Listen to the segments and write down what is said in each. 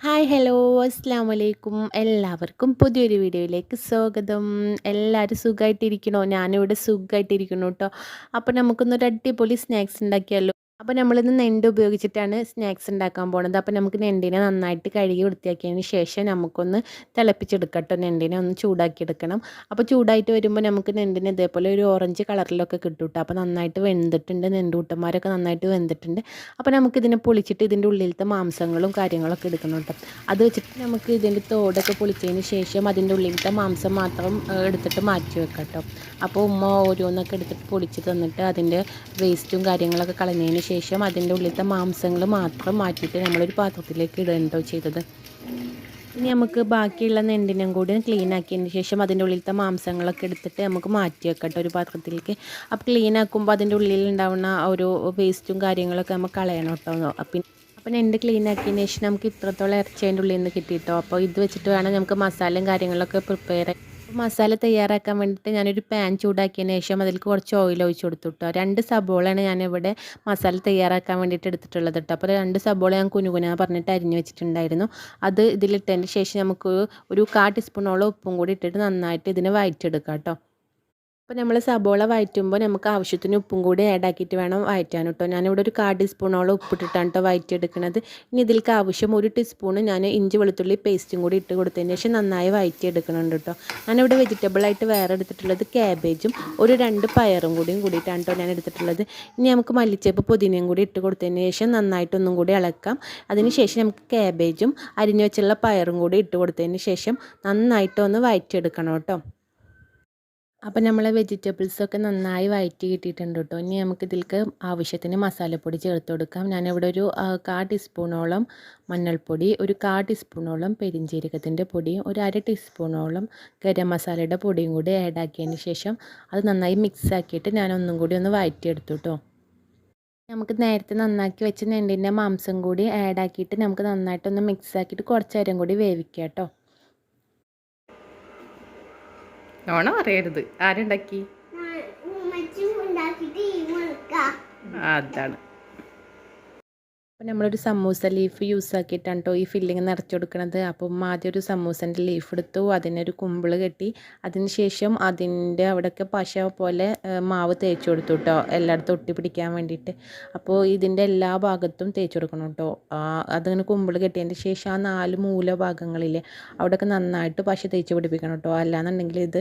Hi hello അസ്സാം വലൈക്കും എല്ലാവർക്കും പുതിയൊരു വീഡിയോയിലേക്ക് സ്വാഗതം. എല്ലാവരും സുഖമായിട്ടിരിക്കണോ? ഞാനിവിടെ സുഖമായിട്ടിരിക്കുന്നു കേട്ടോ. അപ്പോൾ നമുക്കൊന്നൊരു അടിപൊളി സ്നാക്സ് ഉണ്ടാക്കിയാലോ. അപ്പോൾ നമ്മളിന്ന് നെണ്ട് ഉപയോഗിച്ചിട്ടാണ് സ്നാക്സ് ഉണ്ടാക്കാൻ പോണത്. അപ്പോൾ നമുക്ക് നെണ്ടിനെ നന്നായിട്ട് കഴുകി വൃത്തിയാക്കിയതിന് ശേഷം നമുക്കൊന്ന് തിളപ്പിച്ചെടുക്കാം കേട്ടോ. നെണ്ടിനെ ഒന്ന് ചൂടാക്കി എടുക്കണം. അപ്പോൾ ചൂടായിട്ട് വരുമ്പോൾ നമുക്ക് നെണ്ടിന് ഇതേപോലെ ഒരു ഓറഞ്ച് കളറിലൊക്കെ കിട്ടും കേട്ടോ. അപ്പോൾ നന്നായിട്ട് വെന്തിട്ടുണ്ട്, നെണ്ടൂട്ടന്മാരൊക്കെ നന്നായിട്ട് വെന്തിട്ടുണ്ട്. അപ്പോൾ നമുക്കിതിനെ പൊളിച്ചിട്ട് ഇതിൻ്റെ ഉള്ളിലത്തെ മാംസങ്ങളും കാര്യങ്ങളൊക്കെ എടുക്കണം കേട്ടോ. അത് വെച്ചിട്ട് നമുക്ക് ഇതിൻ്റെ തോടൊക്കെ പൊളിച്ചതിന് ശേഷം അതിൻ്റെ ഉള്ളിലത്തെ മാംസം മാത്രം എടുത്തിട്ട് മാറ്റി വെക്കാം കേട്ടോ. അപ്പോൾ ഉമ്മ ഓരോന്നൊക്കെ എടുത്തിട്ട് പൊളിച്ച് തന്നിട്ട് അതിൻ്റെ വേസ്റ്റും കാര്യങ്ങളൊക്കെ കളഞ്ഞതിന് ശേഷം അതിൻ്റെ ഉള്ളിലത്തെ മാംസങ്ങൾ മാത്രം മാറ്റിയിട്ട് നമ്മളൊരു പാത്രത്തിലേക്ക് ഇടുകയോ ചെയ്തത്. ഇനി നമുക്ക് ബാക്കിയുള്ള നെണ്ടിനും കൂടി ക്ലീൻ ആക്കിയതിന് ശേഷം അതിൻ്റെ ഉള്ളിലത്തെ മാംസങ്ങളൊക്കെ എടുത്തിട്ട് നമുക്ക് മാറ്റി വെക്കട്ടെ ഒരു പാത്രത്തിലേക്ക്. അപ്പോൾ ക്ലീൻ ആക്കുമ്പോൾ അതിൻ്റെ ഉള്ളിലുണ്ടാവുന്ന ഒരു വേസ്റ്റും കാര്യങ്ങളൊക്കെ നമുക്ക് കളയണം കേട്ടോ. അപ്പോൾ നെണ്ട് ക്ലീൻ ആക്കിയതിന് ശേഷം നമുക്ക് ഇത്രത്തോളം ഇറച്ചി അതിൻ്റെ ഉള്ളിൽ നിന്ന് കിട്ടിയിട്ടോ. അപ്പോൾ ഇത് വെച്ചിട്ട് വേണം നമുക്ക് മസാലയും കാര്യങ്ങളൊക്കെ പ്രിപ്പയർ ചെയ്യാൻ. മസാല തയ്യാറാക്കാൻ വേണ്ടിയിട്ട് ഞാനൊരു പാൻ ചൂടാക്കിയതിന് ശേഷം അതിലേക്ക് കുറച്ച് ഓയിൽ ഒഴിച്ച് കൊടുത്തു കേട്ടോ. 2 സബോളയാണ് ഞാനിവിടെ മസാല തയ്യാറാക്കാൻ വേണ്ടിയിട്ട് എടുത്തിട്ടുള്ളത് കേട്ടോ. അപ്പോൾ 2 സബോള ഞാൻ കുനുകുന പറഞ്ഞിട്ട് അരിഞ്ഞ് വെച്ചിട്ടുണ്ടായിരുന്നു. അത് ഇതിലിട്ടതിന് ശേഷം നമുക്ക് ഒരു 1/4 ടീസ്പൂണോളം ഉപ്പും കൂടി ഇട്ടിട്ട് നന്നായിട്ട് ഇതിനെ വഴറ്റിയെടുക്കാം കേട്ടോ. അപ്പോൾ നമ്മൾ സബോള വഴറ്റുമ്പോൾ നമുക്ക് ആവശ്യത്തിന് ഉപ്പും കൂടി ആഡ് ആക്കിയിട്ട് വേണം വഴറ്റാൻ കേട്ടോ. ഞാനിവിടെ ഒരു 1/4 ടീസ്പൂണോളം ഉപ്പിട്ടിട്ടാണ് കേട്ടോ വഴറ്റിയെടുക്കുന്നത്. ഇനി ഇതിലേക്ക് ആവശ്യം 1 ടീസ്പൂൺ ഞാൻ ഇഞ്ചി വെളുത്തുള്ളി പേസ്റ്റും കൂടി ഇട്ട് കൊടുത്തതിന് ശേഷം നന്നായി വഴറ്റിയെടുക്കുന്നുണ്ട് കേട്ടോ. ഞാനിവിടെ വെജിറ്റബിളായിട്ട് വേറെ എടുത്തിട്ടുള്ളത് ക്യാബേജും ഒരു 2 പയറും കൂടിയിട്ടാണ് കേട്ടോ ഞാൻ എടുത്തിട്ടുള്ളത്. ഇനി നമുക്ക് മല്ലിച്ചപ്പ് പുതിനയും കൂടി ഇട്ട് കൊടുത്തതിന് ശേഷം നന്നായിട്ടൊന്നും കൂടി ഇളക്കാം. അതിന് ശേഷം നമുക്ക് ക്യാബേജും അരിഞ്ഞു വെച്ചുള്ള പയറും കൂടി ഇട്ട് കൊടുത്തതിന് ശേഷം നന്നായിട്ടൊന്ന് വഴറ്റിയെടുക്കണം കേട്ടോ. അപ്പോൾ നമ്മളെ വെജിറ്റബിൾസൊക്കെ നന്നായി വഴറ്റി കിട്ടിയിട്ടുണ്ട് കേട്ടോ. ഇനി നമുക്ക് ഇതിലേക്ക് ആവശ്യത്തിന് മസാലപ്പൊടി ചേർത്ത് കൊടുക്കാം. ഞാനിവിടെ ഒരു 1/4 ടീസ്പൂണോളം മഞ്ഞൾപ്പൊടി, ഒരു 1/4 ടീസ്പൂണോളം പെരിഞ്ജീരകത്തിൻ്റെ പൊടിയും, ഒരു 1/2 ടീസ്പൂണോളം ഗരം മസാലയുടെ പൊടിയും കൂടി ആഡ് ആക്കിയതിന് ശേഷം അത് നന്നായി മിക്സ് ആക്കിയിട്ട് ഞാൻ ഒന്നും കൂടി ഒന്ന് വഴറ്റിയെടുത്തു കേട്ടോ. നമുക്ക് നേരത്തെ നന്നാക്കി വെച്ച് നെണ്ടിൻ്റെ മാംസം കൂടി ആഡ് ആക്കിയിട്ട് നമുക്ക് നന്നായിട്ടൊന്ന് മിക്സ് ആക്കിയിട്ട് കുറച്ച് നേരം കൂടി വേവിക്കാം കേട്ടോ. നോണ പറയരുത്. ആരുണ്ടാക്കി? അതാണ്. അപ്പോൾ നമ്മളൊരു സമൂസ ലീഫ് യൂസ് ആക്കിയിട്ടാണ് കേട്ടോ ഈ ഫില്ലിങ് നിറച്ച് കൊടുക്കുന്നത്. അപ്പം ആദ്യം ഒരു സമൂസൻ്റെ ലീഫ് എടുത്തു, അതിനൊരു കുമ്പിൾ കെട്ടി, അതിന് ശേഷം അതിൻ്റെ അവിടെയൊക്കെ പശ പോലെ മാവ് തേച്ച് കൊടുത്തു കേട്ടോ, എല്ലായിടത്തും ഒട്ടി പിടിക്കാൻ വേണ്ടിയിട്ട്. അപ്പോൾ ഇതിൻ്റെ എല്ലാ ഭാഗത്തും തേച്ച് കൊടുക്കണം കേട്ടോ. അതിങ്ങനെ കുമ്പിൾ കെട്ടിയതിൻ്റെ ശേഷം ആ 4 മൂല ഭാഗങ്ങളില്ലേ അവിടെയൊക്കെ നന്നായിട്ട് പശ തേച്ച് പിടിപ്പിക്കണം കേട്ടോ, അല്ലാന്നുണ്ടെങ്കിൽ ഇത്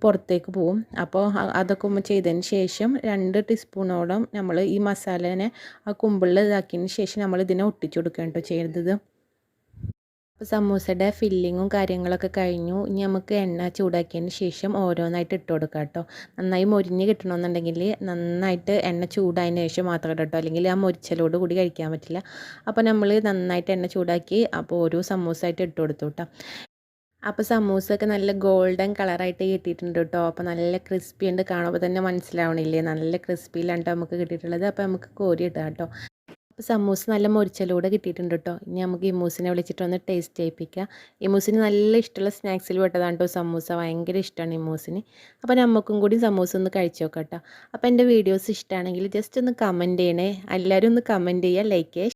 പുറത്തേക്ക് പോവും. അപ്പോൾ അതൊക്കെ ചെയ്തതിന് ശേഷം 2 ടീസ്പൂണോളം നമ്മൾ ഈ മസാലേനെ ആ കുമ്പിളിൽ ഇതാക്കിയതിന് ശേഷം നമ്മൾ ഇതിനെ ഒട്ടിച്ചു കൊടുക്കുകയാണ് കേട്ടോ ചെയ്യുന്നത്. അപ്പോൾ സമൂസയുടെ ഫില്ലിങ്ങും കാര്യങ്ങളൊക്കെ കഴിഞ്ഞു. ഇനി നമുക്ക് എണ്ണ ചൂടാക്കിയതിന് ശേഷം ഓരോന്നായിട്ട് ഇട്ട് കൊടുക്കാം കേട്ടോ. നന്നായി മൊരിഞ്ഞ് കിട്ടണമെന്നുണ്ടെങ്കിൽ നന്നായിട്ട് എണ്ണ ചൂടായതിന് ശേഷം മാത്രം ഇട്ടോ കേട്ടോ, അല്ലെങ്കിൽ ആ മൊരിച്ചലോട് കൂടി കഴിക്കാൻ പറ്റില്ല. അപ്പോൾ നമ്മൾ നന്നായിട്ട് എണ്ണ ചൂടാക്കി അപ്പോൾ ഓരോ സമൂസയായിട്ട് ഇട്ട് കൊടുത്തു കേട്ടോ. അപ്പോൾ സമൂസയൊക്കെ നല്ല ഗോൾഡൻ കളറായിട്ട് കിട്ടിയിട്ടുണ്ട് കേട്ടോ. അപ്പോൾ നല്ല ക്രിസ്പി ഉണ്ട്, കാണുമ്പോൾ തന്നെ മനസ്സിലാവണില്ലേ, നല്ല ക്രിസ്പിയിലാണ് നമുക്ക് കിട്ടിയിട്ടുള്ളത്. അപ്പോൾ നമുക്ക് കോരി ഇടാം കേട്ടോ. അപ്പോൾ സമൂസ നല്ല മൊരിച്ചലൂടെ കിട്ടിയിട്ടുണ്ട് കേട്ടോ. ഇനി നമുക്ക് ഇമൂസിനെ വിളിച്ചിട്ടൊന്ന് ടേസ്റ്റ് ചെയ്യിപ്പിക്കാം. ഇമൂസിന് നല്ല ഇഷ്ടമുള്ള സ്നാക്സിൽ പെട്ടതാണ് കേട്ടോ സമൂസ, ഭയങ്കര ഇഷ്ടമാണ് ഇമൂസിന്. അപ്പോൾ നമുക്കും കൂടി സമൂസ ഒന്ന് കഴിച്ച് നോക്കാം കേട്ടോ. അപ്പോൾ എൻ്റെ വീഡിയോസ് ഇഷ്ടമാണെങ്കിൽ ജസ്റ്റ് ഒന്ന് കമൻറ്റ് ചെയ്യണേ. എല്ലാവരും ഒന്ന് കമൻറ്റ് ചെയ്യുക, ലൈക്ക് ചെയ്യുക.